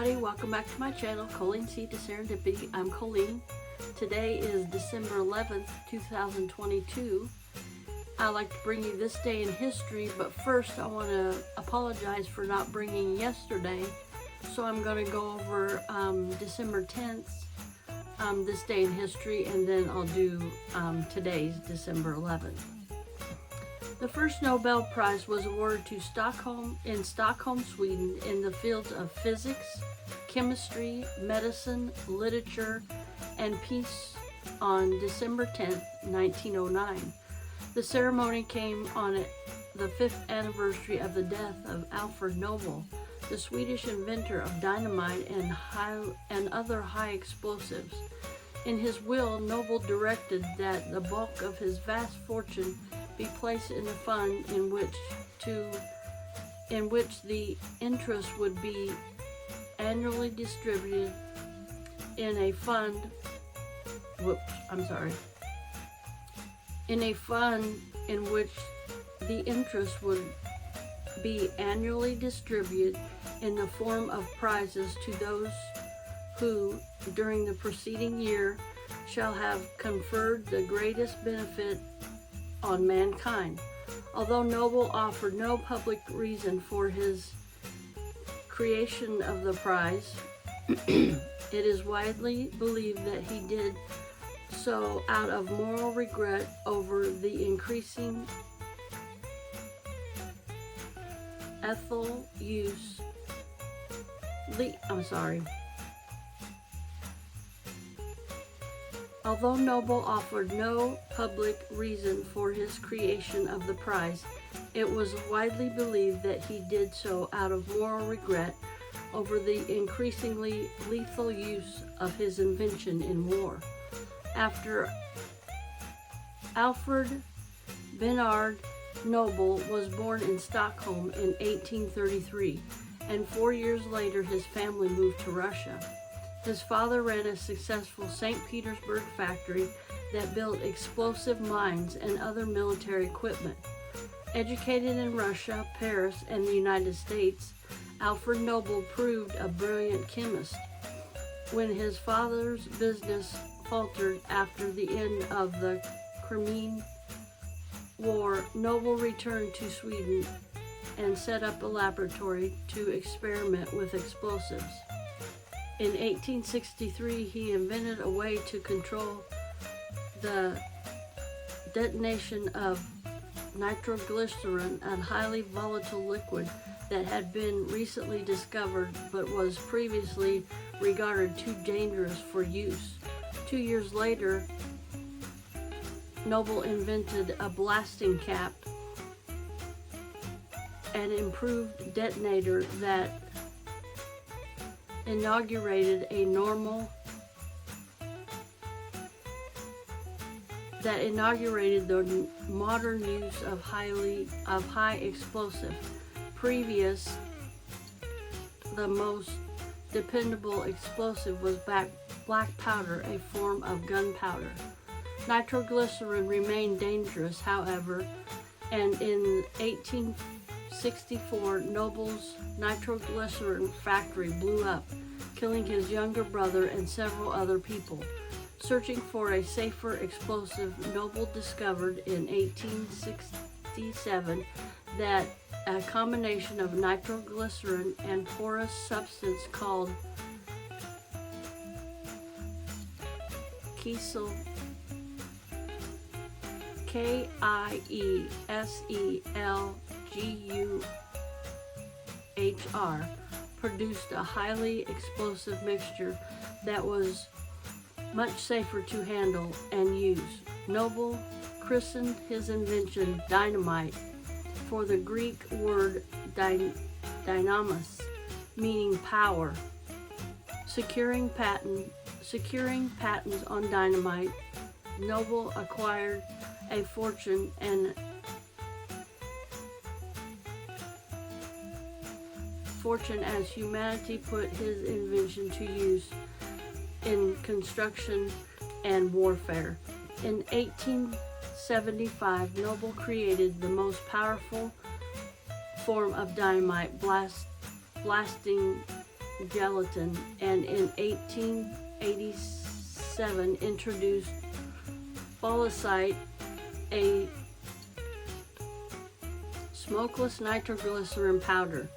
everybody, welcome back to my channel, Colleen Seed to Serendipity. I'm Colleen. Today is December 11th, 2022. I like to bring you this day in history, but first I want to apologize for not bringing yesterday. So I'm going to go over December 10th, this day in history, and then I'll do today's December 11th. The first Nobel Prize was awarded to Stockholm, Sweden, in the fields of physics, chemistry, medicine, literature, and peace on December 10, 1909. The ceremony came on the 5th anniversary of the death of Edward VIII, the Swedish inventor of dynamite and other high explosives. In his will, Nobel directed that the bulk of his vast fortune be placed in a fund in which the interest would be annually distributed in a fund in which the interest would be annually distributed in the form of prizes to those who during the preceding year shall have conferred the greatest benefit on mankind. Although Nobel offered no public reason for his creation of the prize, it is widely believed that he did so out of moral regret over the increasing Although Nobel offered no public reason for his creation of the prize, it was widely believed that he did so out of moral regret over the increasingly lethal use of his invention in war. After Alfred Bernhard Nobel was born in Stockholm in 1833, and 4 years later his family moved to Russia. His father ran a successful St. Petersburg factory that built explosive mines and other military equipment. Educated in Russia, Paris, and the United States, Alfred Nobel proved a brilliant chemist. When his father's business faltered after the end of the Crimean War, Nobel returned to Sweden and set up a laboratory to experiment with explosives. In 1863, he invented a way to control the detonation of nitroglycerin, a highly volatile liquid that had been recently discovered but was previously regarded too dangerous for use. 2 years later, Nobel invented a blasting cap, an improved detonator that inaugurated the modern use of high explosive. The most dependable explosive was black powder, a form of gunpowder. Nitroglycerin remained dangerous, however, and in 1864, Nobel's nitroglycerin factory blew up, killing his younger brother and several other people. Searching for a safer explosive, Nobel discovered in 1867 that a combination of nitroglycerin and porous substance called Kieselguhr produced a highly explosive mixture that was much safer to handle and use. Nobel christened his invention dynamite, for the Greek word dynamos, meaning power. Securing patents on dynamite, Nobel acquired a fortune as humanity put his invention to use in construction and warfare. In 1875, Nobel created the most powerful form of dynamite, blasting gelatin, and in 1887 introduced follicite, a smokeless nitroglycerin powder.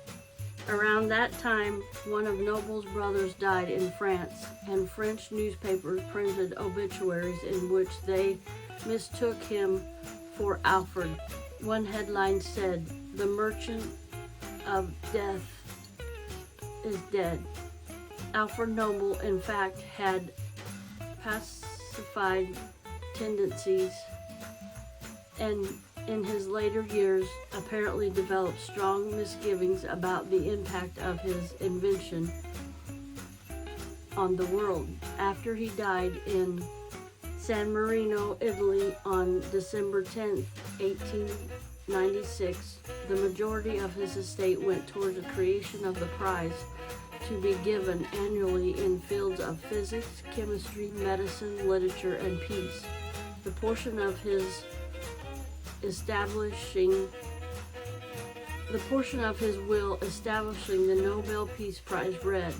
Around that time, one of Nobel's brothers died in France, and French newspapers printed obituaries in which they mistook him for Alfred. One headline said, "The merchant of death is dead." Alfred Nobel, in fact, had pacified tendencies, and in his later years apparently developed strong misgivings about the impact of his invention on the world. After he died in San Marino, Italy on December 10, 1896, the majority of his estate went toward the creation of the prize to be given annually in fields of physics, chemistry, medicine, literature, and peace. The portion of his will establishing the Nobel Peace Prize read,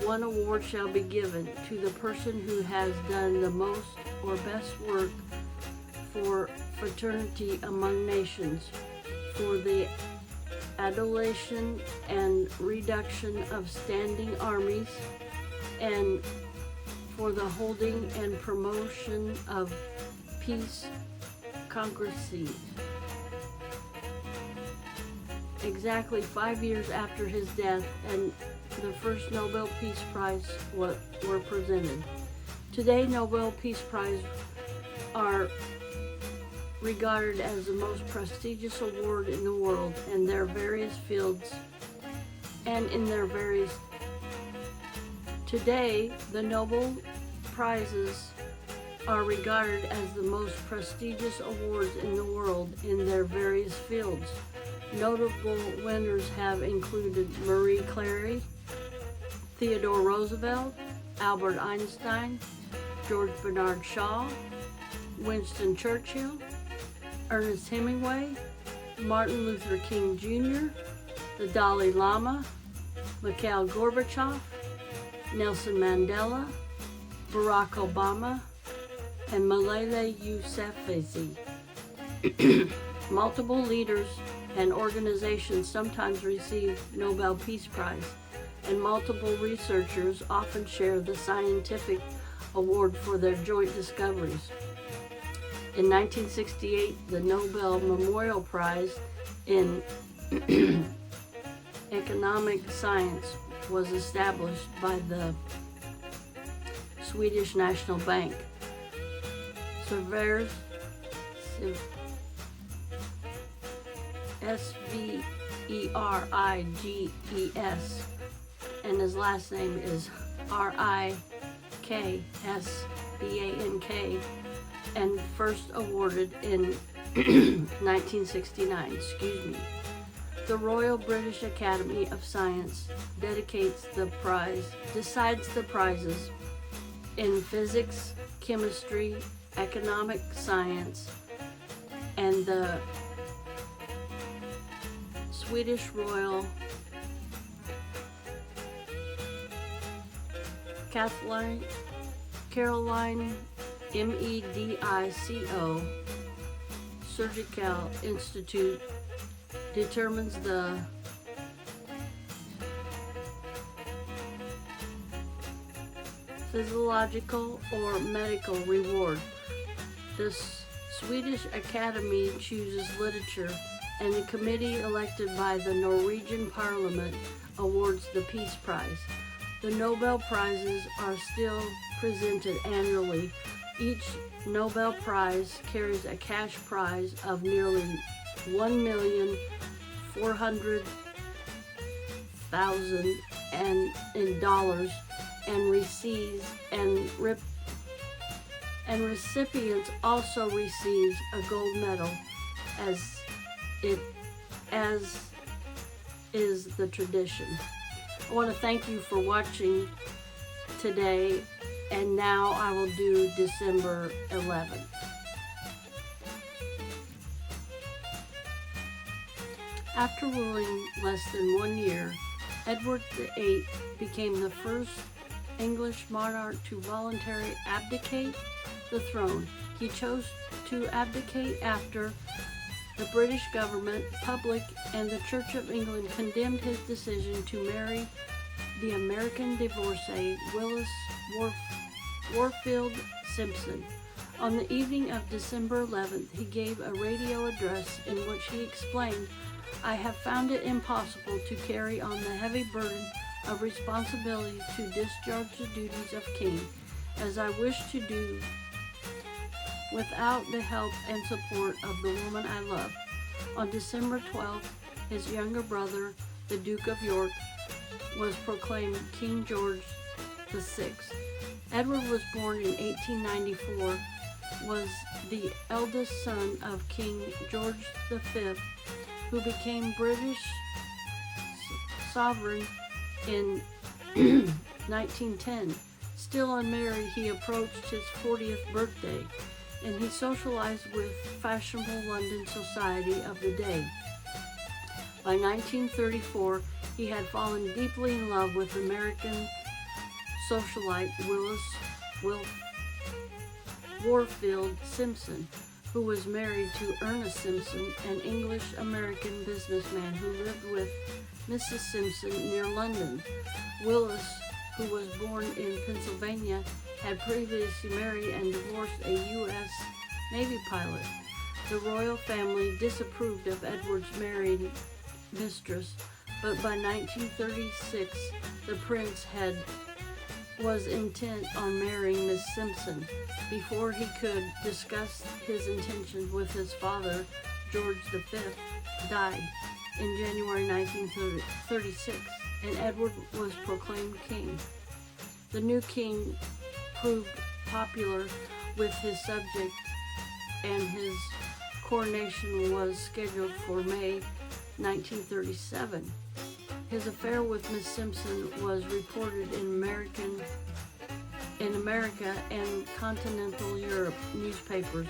"One award shall be given to the person who has done the most or best work for fraternity among nations, for the adulation and reduction of standing armies, and for the holding and promotion of peace congressy." Exactly 5 years after his death, and the first Nobel Peace Prize were presented. Today, Nobel Peace Prize are regarded as the most prestigious award in the world in their various fields and in their various. Today, the Nobel Prizes are regarded as the most prestigious awards in the world in their various fields. Notable winners have included Marie Curie, Theodore Roosevelt, Albert Einstein, George Bernard Shaw, Winston Churchill, Ernest Hemingway, Martin Luther King Jr., the Dalai Lama, Mikhail Gorbachev, Nelson Mandela, Barack Obama, and Malala Yousafzai. Multiple leaders and organizations sometimes receive Nobel Peace Prize, and multiple researchers often share the scientific award for their joint discoveries. In 1968, the Nobel Memorial Prize in Economic Science was established by the Swedish National Bank. Sveriges Sveriges, and his last name is Riksbank, and first awarded in 1969. The Royal British Academy of Science decides the prizes in physics, chemistry, economic science, and the Swedish Royal Caroline Medico Surgical Institute determines the physiological or medical reward. The Swedish Academy chooses literature, and the committee elected by the Norwegian Parliament awards the Peace Prize. The Nobel Prizes are still presented annually. Each Nobel Prize carries a cash prize of nearly $1,400,000 in dollars, and recipients also receives a gold medal, as is the tradition. I want to thank you for watching today, and now I will do December 11th. After ruling less than 1 year, Edward VIII became the first English monarch to voluntarily abdicate the throne. He chose to abdicate after the British government, public, and the Church of England condemned his decision to marry the American divorcee Willis Warfield Simpson. On the evening of December 11th, he gave a radio address in which he explained, "I have found it impossible to carry on the heavy burden of responsibility to discharge the duties of king, as I wish to do, without the help and support of the woman I love." On December 12th, his younger brother, the Duke of York, was proclaimed King George VI. Edward was born in 1894, was the eldest son of King George V, who became British sovereign in 1910. Still unmarried, he approached his 40th birthday, and he socialized with fashionable London society of the day. By 1934, he had fallen deeply in love with American socialite Willis Warfield Simpson, who was married to Ernest Simpson, an English-American businessman who lived with Mrs. Simpson near London. Willis, who was born in Pennsylvania, had previously married and divorced a U.S. Navy pilot. The royal family disapproved of Edward's married mistress, but by 1936, the prince was intent on marrying Miss Simpson. Before he could discuss his intentions with his father, George V died in January 1936, and Edward was proclaimed king. The new king proved popular with his subjects, and his coronation was scheduled for May 1937. His affair with Miss Simpson was reported in America and continental Europe newspapers,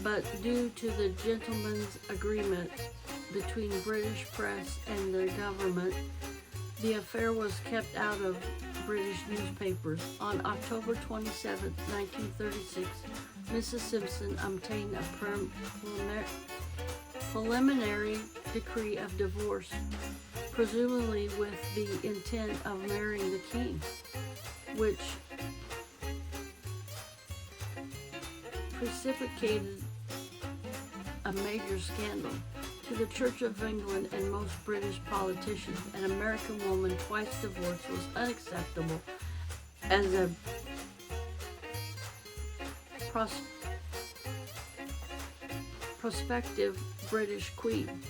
but due to the gentleman's agreement between British press and the government, the affair was kept out of British newspapers. On October 27, 1936, Mrs. Simpson obtained a preliminary decree of divorce, presumably with the intent of marrying the king, which precipitated a major scandal. To the Church of England and most British politicians, an American woman twice divorced was unacceptable as a prospective British queen.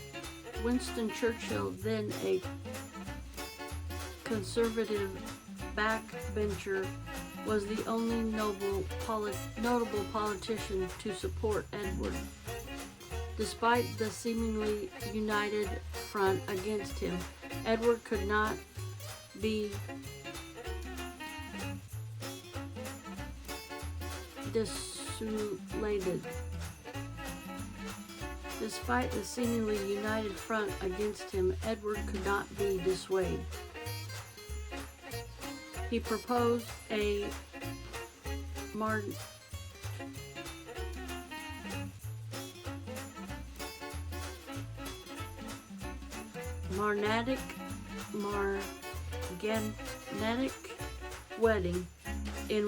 Winston Churchill, then a conservative backbencher, was the only notable politician to support Edward. Despite the seemingly united front against him, Edward could not be dissuaded. Despite the seemingly united front against him, Edward could not be dissuaded. He proposed a Marganatic wedding in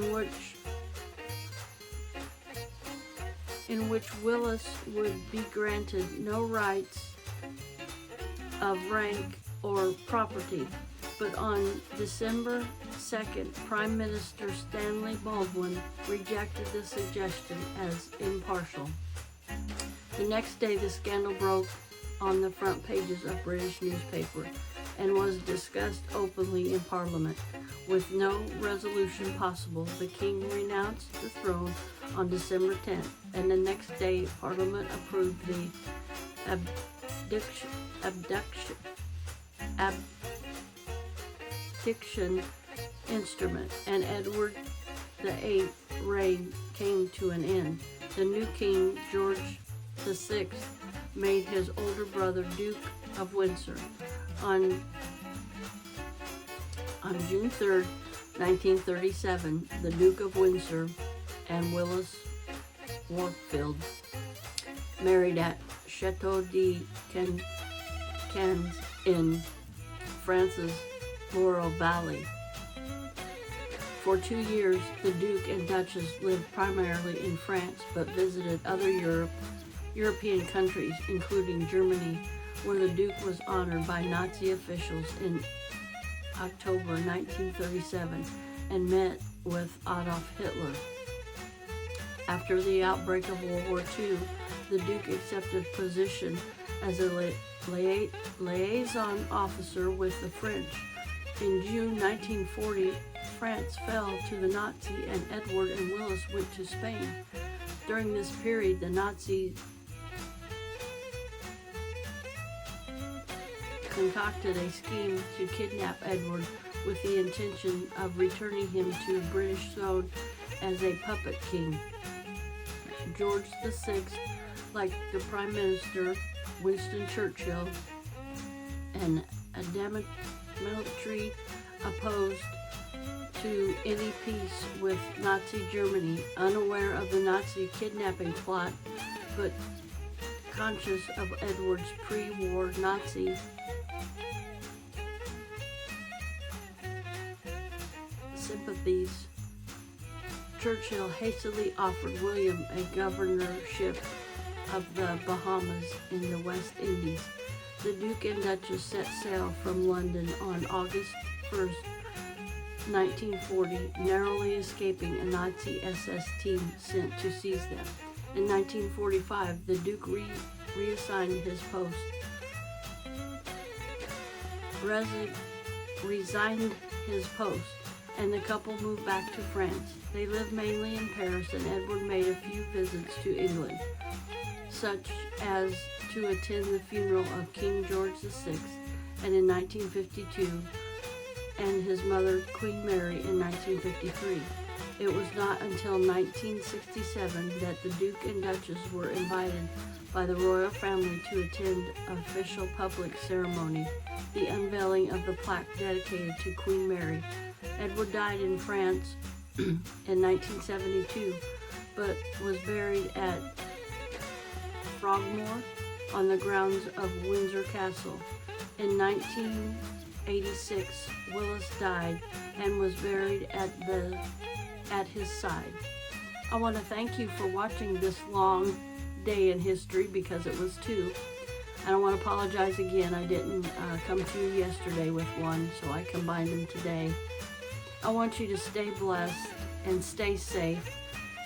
which Willis would be granted no rights of rank or property. But on December 2nd, Prime Minister Stanley Baldwin rejected the suggestion as impartial. The next day, the scandal broke on the front pages of British newspapers and was discussed openly in Parliament. With no resolution possible, the king renounced the throne on December 10th, and the next day Parliament approved the abdication instrument, and Edward VIII reign came to an end. The new king, George VI, made his older brother Duke of Windsor. On On June 3rd, 1937, the Duke of Windsor and Willis Warfield married at Chateau de Cannes in France's Laurel Valley. For 2 years, the Duke and Duchess lived primarily in France, but visited other European countries, including Germany, where the Duke was honored by Nazi officials in October 1937 and met with Adolf Hitler. After the outbreak of World War II, the Duke accepted a position as a liaison officer with the French. In June 1940, France fell to the Nazi and Edward and Willis went to Spain. During this period, the Nazis concocted a scheme to kidnap Edward with the intention of returning him to British throne as a puppet king. George VI, like the Prime Minister Winston Churchill, and adamantly opposed to any peace with Nazi Germany, unaware of the Nazi kidnapping plot, but conscious of Edward's pre-war Nazi sympathies, Churchill hastily offered William a governorship of the Bahamas in the West Indies. The Duke and Duchess set sail from London on August 1st, 1940, narrowly escaping a Nazi SS team sent to seize them. In 1945, the Duke reassigned his post, resigned his post, and the couple moved back to France. They lived mainly in Paris, and Edward made a few visits to England, such as to attend the funeral of King George VI, and in 1952, and his mother, Queen Mary, in 1953. It was not until 1967 that the Duke and Duchess were invited by the royal family to attend an official public ceremony, the unveiling of the plaque dedicated to Queen Mary. Edward died in France in 1972, but was buried at Frogmore on the grounds of Windsor Castle. In 1986, Willis died and was buried at his side. I want to thank you for watching this long day in history, because it was 2. And I want to apologize again. I didn't come to you yesterday with one, so I combined them today. I want you to stay blessed and stay safe,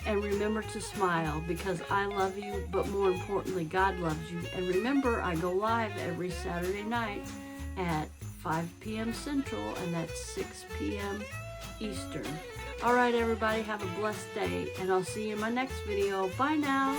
and remember to smile, because I love you, but more importantly, God loves you. And remember, I go live every Saturday night at 5 p.m. Central, and that's 6 p.m. Eastern. All right, everybody, have a blessed day, and I'll see you in my next video. Bye now.